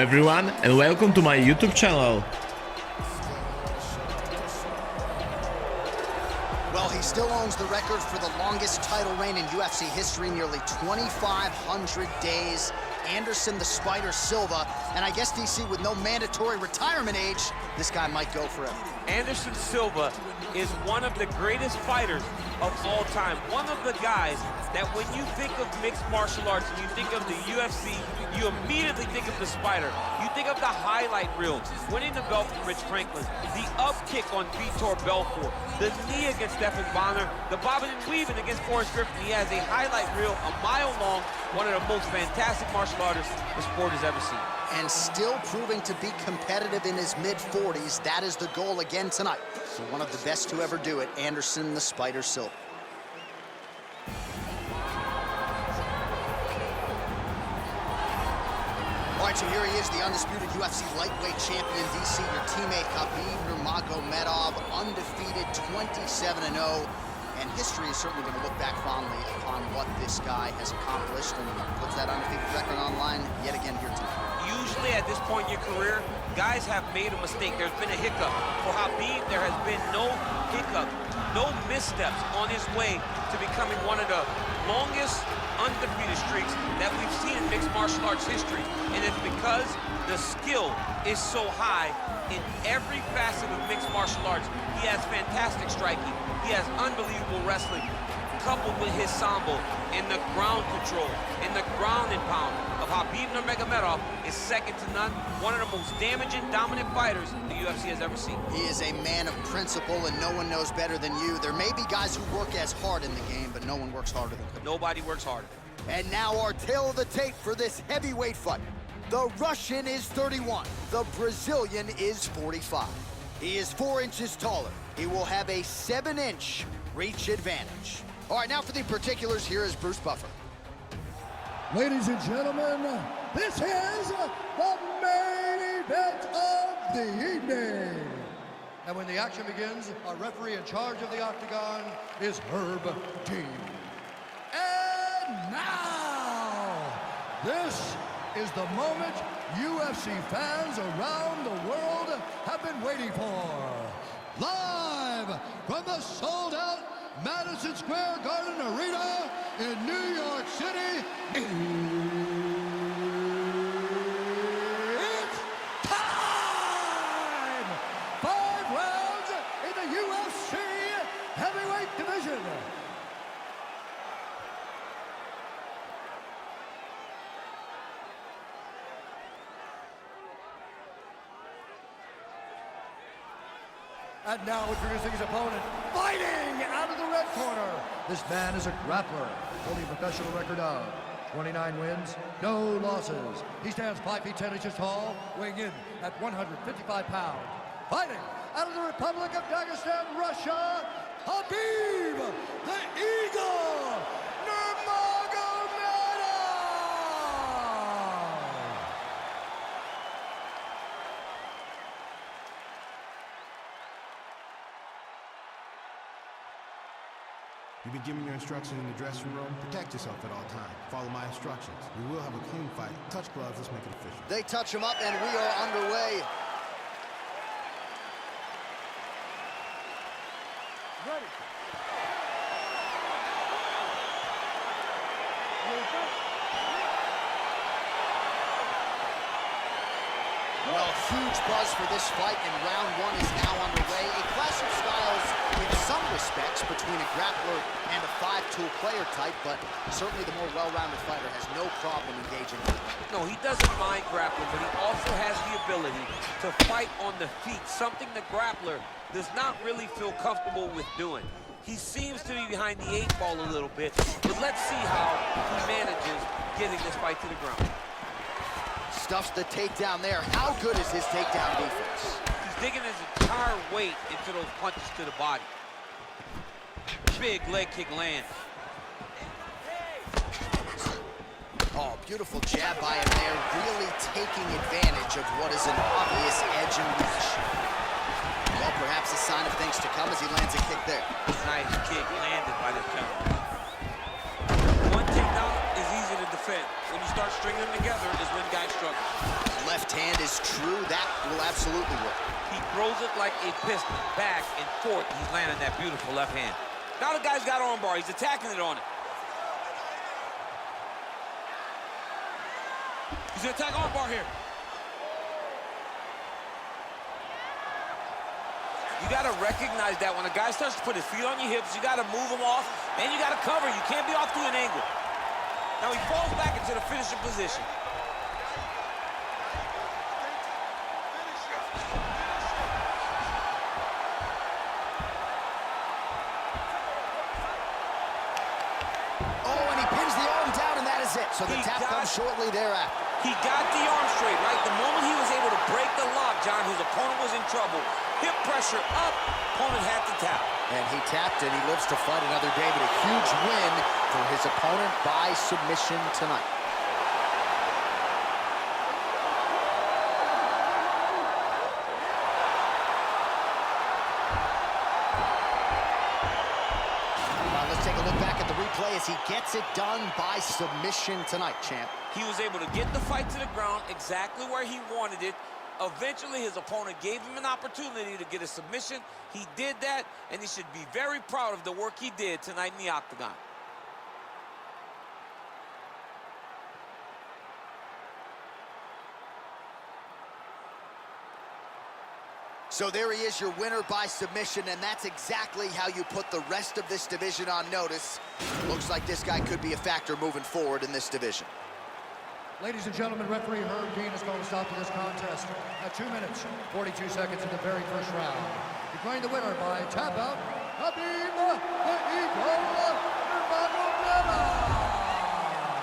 everyone and welcome to my YouTube channel. Well, he still owns the record for the longest title reign in UFC history, nearly 2,500 days. Anderson the Spider Silva, and I guess, DC, with no mandatory retirement age, this guy might go forever. Anderson Silva is one of the greatest fighters of all time. One of the guys that when you think of mixed martial arts and you think of the UFC, you immediately think of the Spider. You think of the highlight reel, winning the belt from Rich Franklin, the up kick on Fedor Belfort, the knee against Stephen Bonner, the bobbing and weaving against Forrest Griffin. He has a highlight reel a mile long, one of the most fantastic martial artists the sport has ever seen. And still proving to be competitive in his mid-40s. That is the goal again tonight. So one of the best to ever do it, Anderson the Spider Silva. All right, so here he is, the undisputed UFC lightweight champion, DC, your teammate Khabib Nurmagomedov, undefeated 27-0. And history is certainly going to look back fondly upon what this guy has accomplished and puts that undefeated record online yet again here tonight. Usually at this point in your career, guys have made a mistake. There's been a hiccup. For Khabib, there has been no hiccup, no missteps on his way to becoming one of the longest undefeated streaks that we've seen in mixed martial arts history. And it's because the skill is so high in every facet of mixed martial arts. He has fantastic striking. He has unbelievable wrestling, coupled with his sambo and the ground control and the ground and pound of Khabib Nurmagomedov is second to none. One of the most damaging, dominant fighters the UFC has ever seen. He is a man of principle, and no one knows better than you. There may be guys who work as hard in the game, but no one works harder than him. Nobody works harder. And now our tail of the tape for this heavyweight fight. The Russian is 31. The Brazilian is 45. He is 4 inches taller. He will have a 7-inch reach advantage. All right, now for the particulars, here is Bruce Buffer. Ladies and gentlemen, this is the main event of the evening. And when the action begins, our referee in charge of the octagon is Herb Dean. And now, this is the moment UFC fans around the world have been waiting for. Live from the sold-out Madison Square Garden Arena in New York City, it's time! 5 rounds in the UFC heavyweight division. And now introducing his opponent, fighting out of the red corner. This man is a grappler, holding a professional record of 29 wins, no losses. He stands 5 feet 10 inches tall, weighing in at 155 pounds. Fighting out of the Republic of Dagestan, Russia, Khabib, the Eagle, Nurmagomedov. You've been given your instructions in the dressing room. Protect yourself at all times. Follow my instructions. We will have a clean fight. Touch gloves, let's make it official. They touch him up, and we are underway. Ready. Well, huge buzz for this fight, and round 1 is now underway. A clash of styles in some respects between a grappler and a 5-tool player type, but certainly the more well-rounded fighter has no problem engaging. No, he doesn't mind grappling, but he also has the ability to fight on the feet, something the grappler does not really feel comfortable with doing. He seems to be behind the 8 ball a little bit, but let's see how he manages getting this fight to the ground. Stuffs the takedown there. How good is his takedown defense? He's digging his entire weight into those punches to the body. Big leg kick lands. Oh, beautiful jab by him there, really taking advantage of what is an obvious edge and reach. Well, perhaps a sign of things to come as he lands a kick there. Nice kick landed by the counter. One takedown is easy to defend. when you start stringing them together is when guys struggle. Left hand is true. That will absolutely work. He throws it like a piston, back and forth. He's landing that beautiful left hand. Now the guy's got armbar. He's attacking it on it. He's gonna attack armbar here. You gotta recognize that when a guy starts to put his feet on your hips, you gotta move him off, and you gotta cover. You can't be off to an angle. Now he falls back into the finishing position. Oh, and he pins the arm down, and that is it. So the tap comes shortly thereafter. He got the arm straight, right? The moment he was able to break the lock, John, his opponent was in trouble. Hip pressure up, opponent had to tap. And he tapped, and he lives to fight another day, but a huge win for his opponent by submission tonight. Let's take a look back at the replay as he gets it done by submission tonight, champ. He was able to get the fight to the ground exactly where he wanted it. Eventually, his opponent gave him an opportunity to get a submission. He did that, and he should be very proud of the work he did tonight in the octagon. So there he is, your winner by submission, and that's exactly how you put the rest of this division on notice. Looks like this guy could be a factor moving forward in this division. Ladies and gentlemen, referee Herb Dean is going to stop to this contest at 2 minutes, 42 seconds in the very first round. Declaring the winner by tap out, Khabib, the Eagle, Nurmagomedov.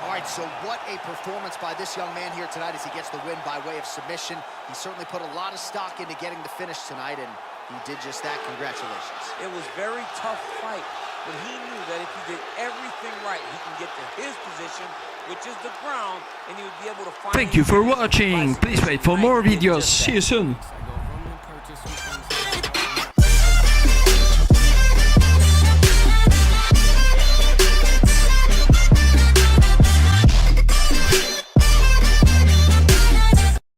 All right, so what a performance by this young man here tonight as he gets the win by way of submission. He certainly put a lot of stock into getting the finish tonight, and he did just that. Congratulations. It was a very tough fight, but he knew that if he did everything right, he can get to his position, which is the ground, and he would be able to find... Thank you for watching. Please wait for more videos. See you soon.